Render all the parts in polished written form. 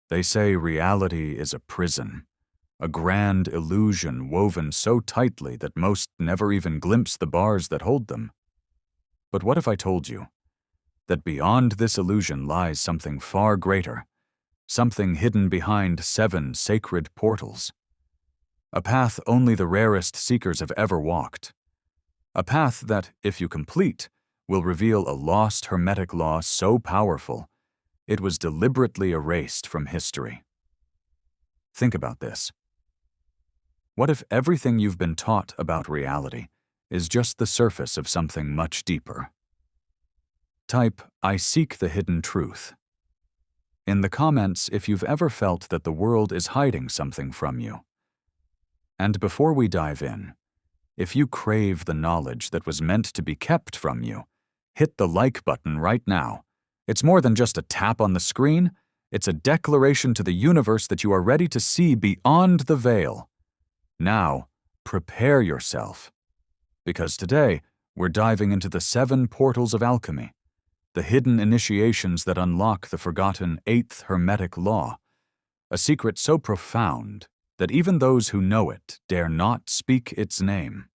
They say reality is a prison, a grand illusion woven so tightly that most never even glimpse the bars that hold them. But what if I told you that beyond this illusion lies something far greater, something hidden behind 7 sacred portals? A path only the rarest seekers have ever walked. A path that, if you complete, will reveal a lost hermetic law so powerful it was deliberately erased from history. Think about this. What if everything you've been taught about reality is just the surface of something much deeper? Type, "I seek the hidden truth" in the comments if you've ever felt that the world is hiding something from you. And before we dive in, if you crave the knowledge that was meant to be kept from you, hit the like button right now. It's more than just a tap on the screen. It's a declaration to the universe that you are ready to see beyond the veil. Now, prepare yourself. Because today, we're diving into the 7 portals of alchemy, the hidden initiations that unlock the forgotten 8th hermetic law, a secret so profound that even those who know it dare not speak its name.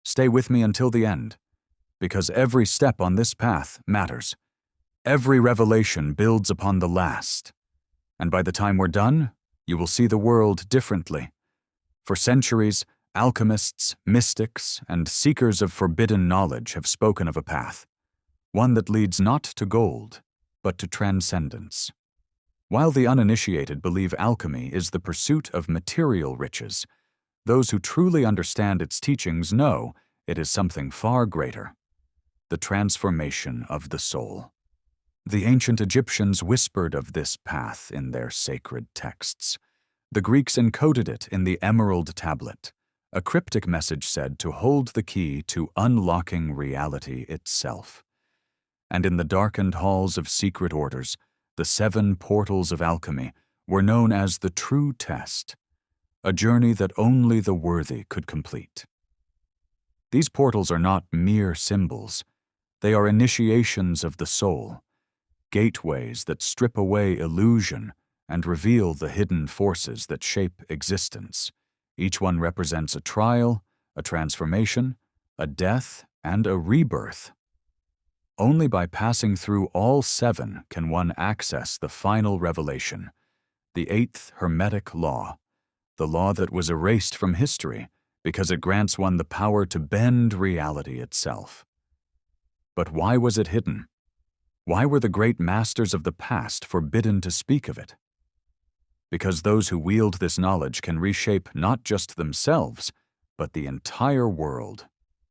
Stay with me until the end, because every step on this path matters. Every revelation builds upon the last, and by the time we're done, you will see the world differently. For centuries, alchemists, mystics, and seekers of forbidden knowledge have spoken of a path, one that leads not to gold, but to transcendence. While the uninitiated believe alchemy is the pursuit of material riches, those who truly understand its teachings know it is something far greater: the transformation of the soul. The ancient Egyptians whispered of this path in their sacred texts. The Greeks encoded it in the Emerald Tablet, a cryptic message said to hold the key to unlocking reality itself. And in the darkened halls of secret orders, the 7 portals of alchemy were known as the true test, a journey that only the worthy could complete. These portals are not mere symbols. They are initiations of the soul, gateways that strip away illusion and reveal the hidden forces that shape existence. Each one represents a trial, a transformation, a death, and a rebirth. Only by passing through all 7 can one access the final revelation, the 8th hermetic law, the law that was erased from history because it grants one the power to bend reality itself. But why was it hidden? Why were the great masters of the past forbidden to speak of it? Because those who wield this knowledge can reshape not just themselves, but the entire world.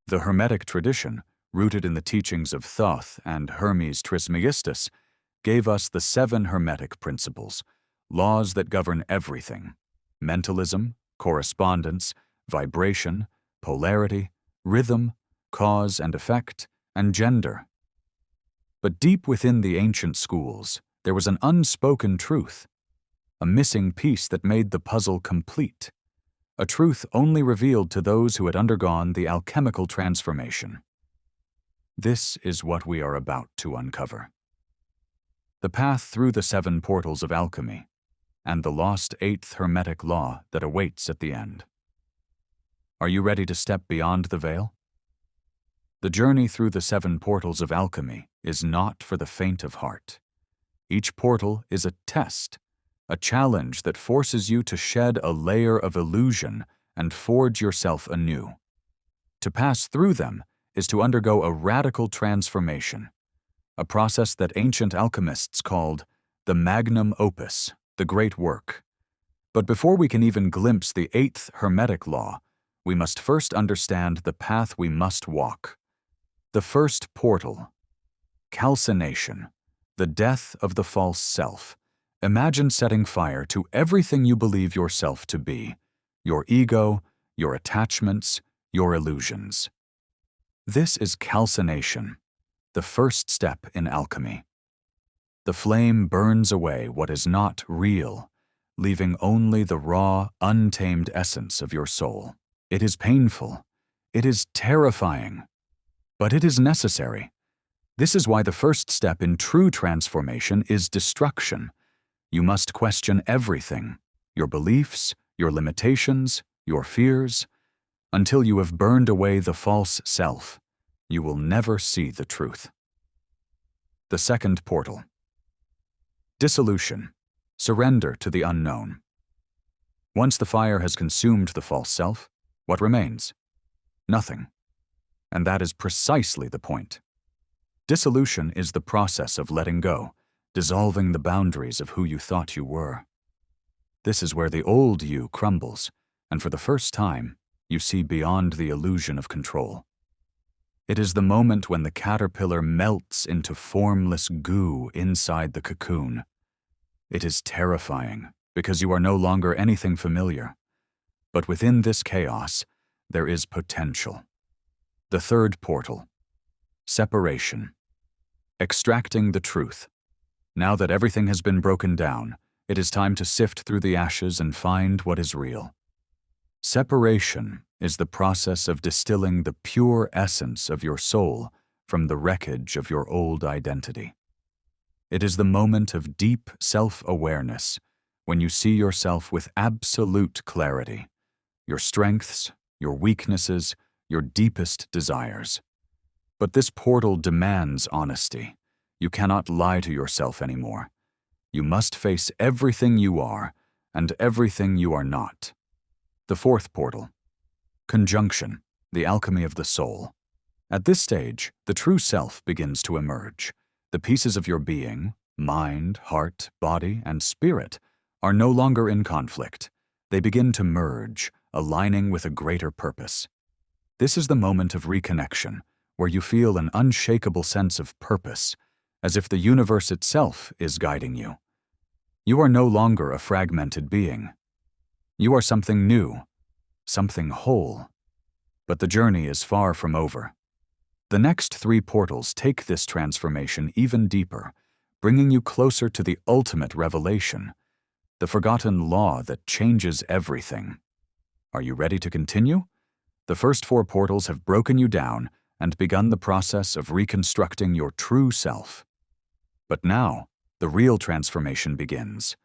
The Hermetic tradition, rooted in the teachings of Thoth and Hermes Trismegistus, gave us the 7 Hermetic principles, laws that govern everything: mentalism, correspondence, vibration, polarity, rhythm, cause and effect, and gender. But deep within the ancient schools, there was an unspoken truth, a missing piece that made the puzzle complete, a truth only revealed to those who had undergone the alchemical transformation. This is what we are about to uncover: the path through the 7 portals of alchemy, and the lost 8th hermetic law that awaits at the end. Are you ready to step beyond the veil? The journey through the 7 portals of alchemy is not for the faint of heart. Each portal is a test, a challenge that forces you to shed a layer of illusion and forge yourself anew. To pass through them is to undergo a radical transformation, a process that ancient alchemists called the magnum opus, the great work. But before we can even glimpse the 8th hermetic law, we must first understand the path we must walk. The first portal: calcination, the death of the false self. Imagine setting fire to everything you believe yourself to be: your ego, your attachments, your illusions. This is calcination, the first step in alchemy. The flame burns away what is not real, leaving only the raw, untamed essence of your soul. It is painful. It is terrifying. But it is necessary. This is why the first step in true transformation is destruction. You must question everything, your beliefs, your limitations, your fears. Until you have burned away the false self, you will never see the truth. The second portal. Dissolution. Surrender to the unknown. Once the fire has consumed the false self, what remains? Nothing. And that is precisely the point. Dissolution is the process of letting go, dissolving the boundaries of who you thought you were. This is where the old you crumbles, and for the first time, you see beyond the illusion of control. It is the moment when the caterpillar melts into formless goo inside the cocoon. It is terrifying because you are no longer anything familiar. But within this chaos, there is potential. The third portal. Separation. Extracting the truth. Now that everything has been broken down, it is time to sift through the ashes and find what is real. Separation is the process of distilling the pure essence of your soul from the wreckage of your old identity. It is the moment of deep self-awareness when you see yourself with absolute clarity, your strengths, your weaknesses, your deepest desires. But this portal demands honesty. You cannot lie to yourself anymore. You must face everything you are and everything you are not. The fourth portal. Conjunction, the alchemy of the soul. At this stage, the true self begins to emerge. The pieces of your being, mind, heart, body, and spirit, are no longer in conflict. They begin to merge, aligning with a greater purpose. This is the moment of reconnection, where you feel an unshakable sense of purpose, as if the universe itself is guiding you. You are no longer a fragmented being. You are something new, something whole. But the journey is far from over. The next 3 portals take this transformation even deeper, bringing you closer to the ultimate revelation, the forgotten law that changes everything. Are you ready to continue? The first 4 portals have broken you down and begun the process of reconstructing your true self. But now, the real transformation begins.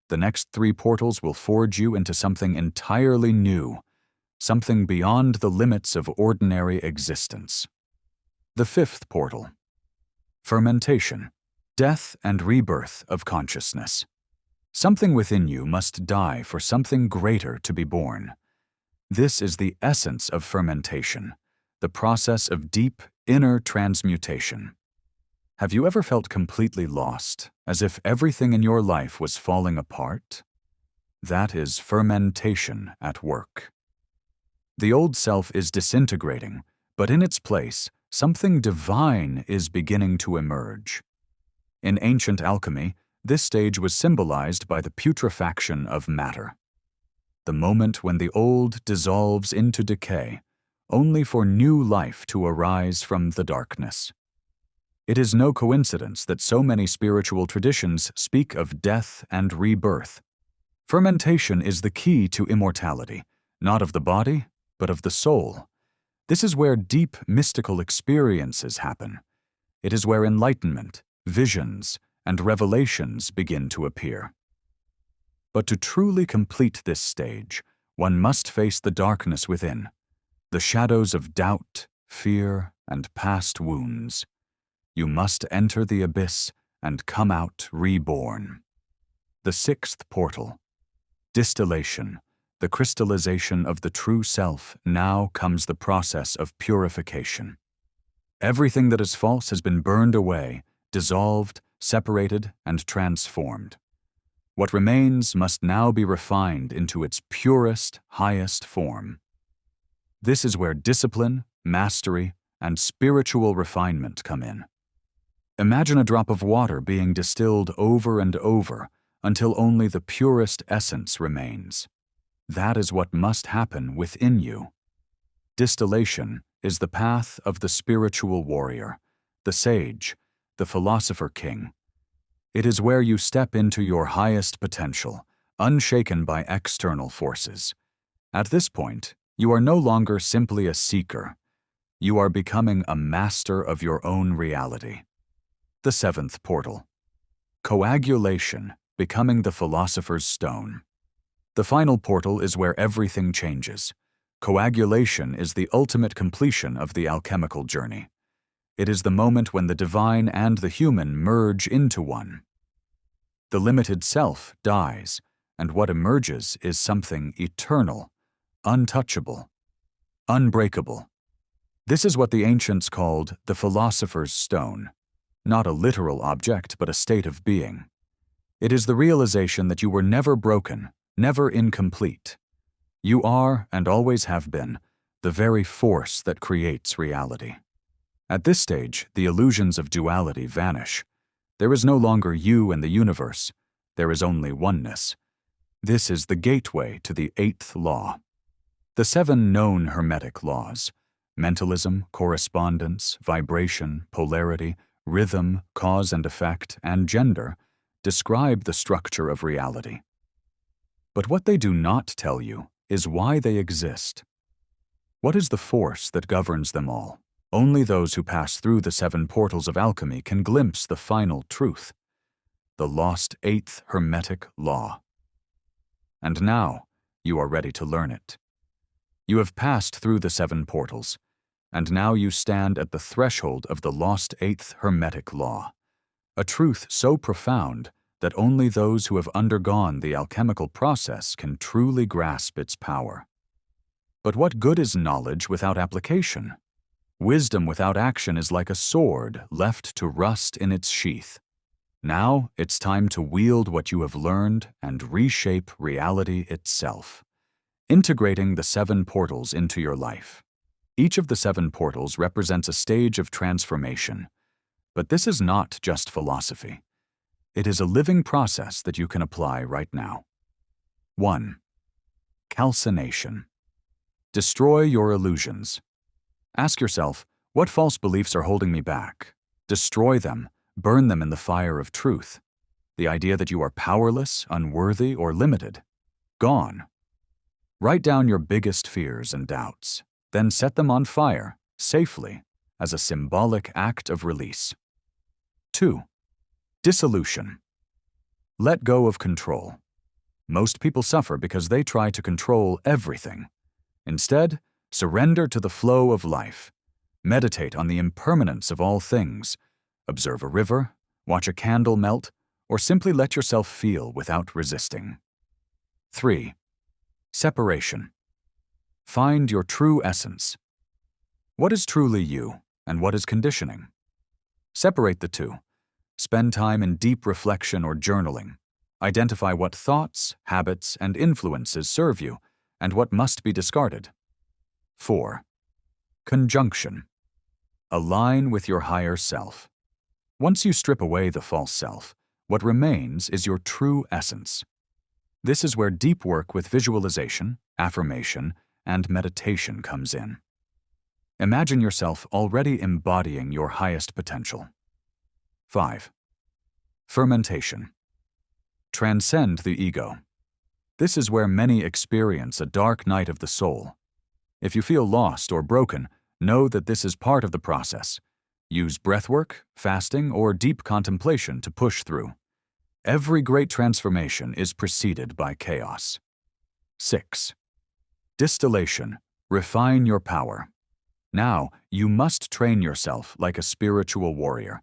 The next 3 portals will forge you into something entirely new, something beyond the limits of ordinary existence. The 5th portal. Fermentation, death and rebirth of consciousness. Something within you must die for something greater to be born. This is the essence of fermentation, the process of deep inner transmutation. Have you ever felt completely lost, as if everything in your life was falling apart? That is fermentation at work. The old self is disintegrating, but in its place, something divine is beginning to emerge. In ancient alchemy, this stage was symbolized by the putrefaction of matter. The moment when the old dissolves into decay, only for new life to arise from the darkness. It is no coincidence that so many spiritual traditions speak of death and rebirth. Fermentation is the key to immortality, not of the body, but of the soul. This is where deep mystical experiences happen. It is where enlightenment, visions, and revelations begin to appear. But to truly complete this stage, one must face the darkness within, the shadows of doubt, fear, and past wounds. You must enter the abyss and come out reborn. The 6th portal. Distillation, the crystallization of the true self. Now comes the process of purification. Everything that is false has been burned away, dissolved, separated, and transformed. What remains must now be refined into its purest, highest form. This is where discipline, mastery, and spiritual refinement come in. Imagine a drop of water being distilled over and over until only the purest essence remains. That is what must happen within you. Distillation is the path of the spiritual warrior, the sage, the philosopher king. It is where you step into your highest potential, unshaken by external forces. At this point, you are no longer simply a seeker. You are becoming a master of your own reality. The 7th portal. Coagulation, becoming the Philosopher's Stone. The final portal is where everything changes. Coagulation is the ultimate completion of the alchemical journey. It is the moment when the divine and the human merge into one. The limited self dies, and what emerges is something eternal, untouchable, unbreakable. This is what the ancients called the Philosopher's Stone, not a literal object, but a state of being. It is the realization that you were never broken, never incomplete. You are, and always have been, the very force that creates reality. At this stage, the illusions of duality vanish. There is no longer you and the universe. There is only oneness. This is the gateway to the 8th law. The 7 known Hermetic laws, mentalism, correspondence, vibration, polarity, rhythm, cause and effect, and gender, describe the structure of reality. But what they do not tell you is why they exist. What is the force that governs them all? Only those who pass through the 7 portals of alchemy can glimpse the final truth, the lost 8th Hermetic law. And now, you are ready to learn it. You have passed through the 7 portals, and now you stand at the threshold of the lost 8th Hermetic law, a truth so profound that only those who have undergone the alchemical process can truly grasp its power. But what good is knowledge without application? Wisdom without action is like a sword left to rust in its sheath. Now it's time to wield what you have learned and reshape reality itself, integrating the 7 portals into your life. Each of the 7 portals represents a stage of transformation. But this is not just philosophy. It is a living process that you can apply right now. 1. Calcination. Destroy your illusions. Ask yourself, what false beliefs are holding me back? Destroy them, burn them in the fire of truth. The idea that you are powerless, unworthy, or limited. Gone. Write down your biggest fears and doubts, then set them on fire, safely, as a symbolic act of release. 2. Dissolution. Let go of control. Most people suffer because they try to control everything. Instead, surrender to the flow of life. Meditate on the impermanence of all things. Observe a river, watch a candle melt, or simply let yourself feel without resisting. 3. Separation. Find your true essence. What is truly you, and what is conditioning? Separate the two. Spend time in deep reflection or journaling. Identify what thoughts, habits, and influences serve you, and what must be discarded. 4. Conjunction. Align with your higher self. Once you strip away the false self, what remains is your true essence. This is where deep work with visualization, affirmation, and meditation comes in. Imagine yourself already embodying your highest potential. 5. Fermentation. Transcend the ego. This is where many experience a dark night of the soul. If you feel lost or broken, know that this is part of the process. Use breathwork, fasting, or deep contemplation to push through. Every great transformation is preceded by chaos. 6. Distillation. Refine your power. Now, you must train yourself like a spiritual warrior.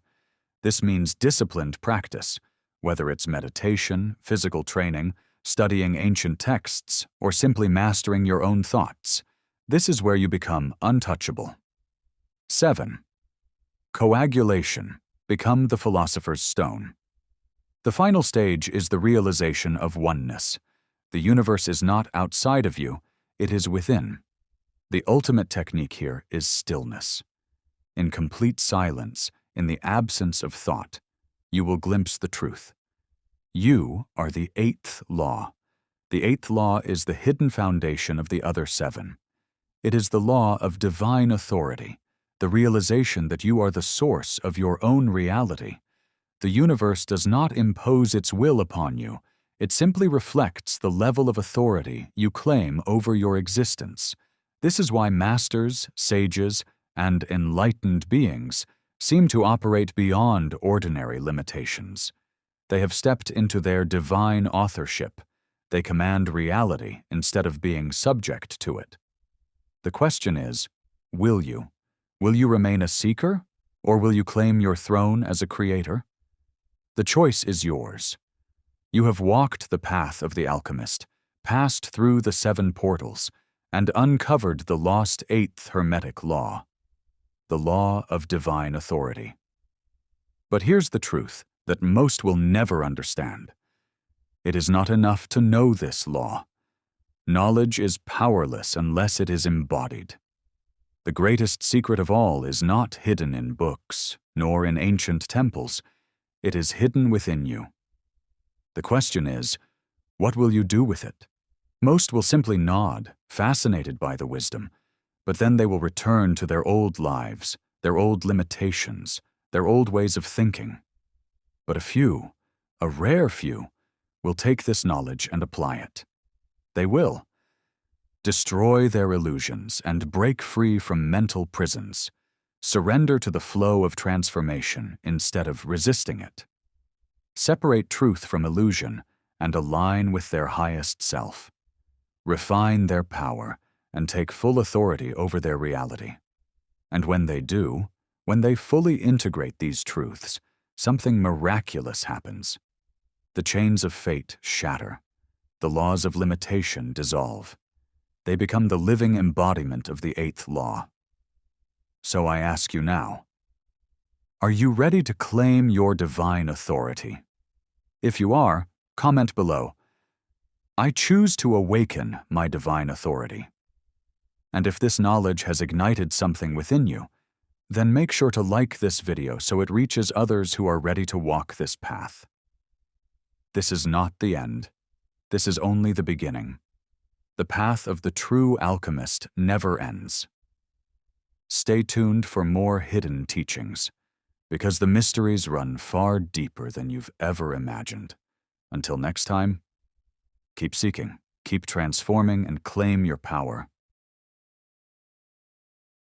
This means disciplined practice, whether it's meditation, physical training, studying ancient texts, or simply mastering your own thoughts. This is where you become untouchable. 7. Coagulation. Become the Philosopher's Stone. The final stage is the realization of oneness. The universe is not outside of you, it is within. The ultimate technique here is stillness. In complete silence, in the absence of thought, you will glimpse the truth. You are the 8th law. The 8th law is the hidden foundation of the other 7. It is the law of divine authority, the realization that you are the source of your own reality. The universe does not impose its will upon you. It simply reflects the level of authority you claim over your existence. This is why masters, sages, and enlightened beings seem to operate beyond ordinary limitations. They have stepped into their divine authorship. They command reality instead of being subject to it. The question is, will you? Will you remain a seeker, or will you claim your throne as a creator? The choice is yours. You have walked the path of the alchemist, passed through the 7 portals, and uncovered the lost 8th Hermetic law, the law of divine authority. But here's the truth that most will never understand. It is not enough to know this law. Knowledge is powerless unless it is embodied. The greatest secret of all is not hidden in books, nor in ancient temples. It is hidden within you. The question is, what will you do with it? Most will simply nod, fascinated by the wisdom, but then they will return to their old lives, their old limitations, their old ways of thinking. But a few, a rare few, will take this knowledge and apply it. They will destroy their illusions and break free from mental prisons, surrender to the flow of transformation instead of resisting it, separate truth from illusion and align with their highest self, refine their power and take full authority over their reality. And when they do, when they fully integrate these truths, something miraculous happens. The chains of fate shatter. The laws of limitation dissolve. They become the living embodiment of the 8th law. So I ask you now, are you ready to claim your divine authority? If you are, comment below, I choose to awaken my divine authority. And if this knowledge has ignited something within you, then make sure to like this video so it reaches others who are ready to walk this path. This is not the end. This is only the beginning. The path of the true alchemist never ends. Stay tuned for more hidden teachings, because the mysteries run far deeper than you've ever imagined. Until next time, keep seeking, keep transforming, and claim your power.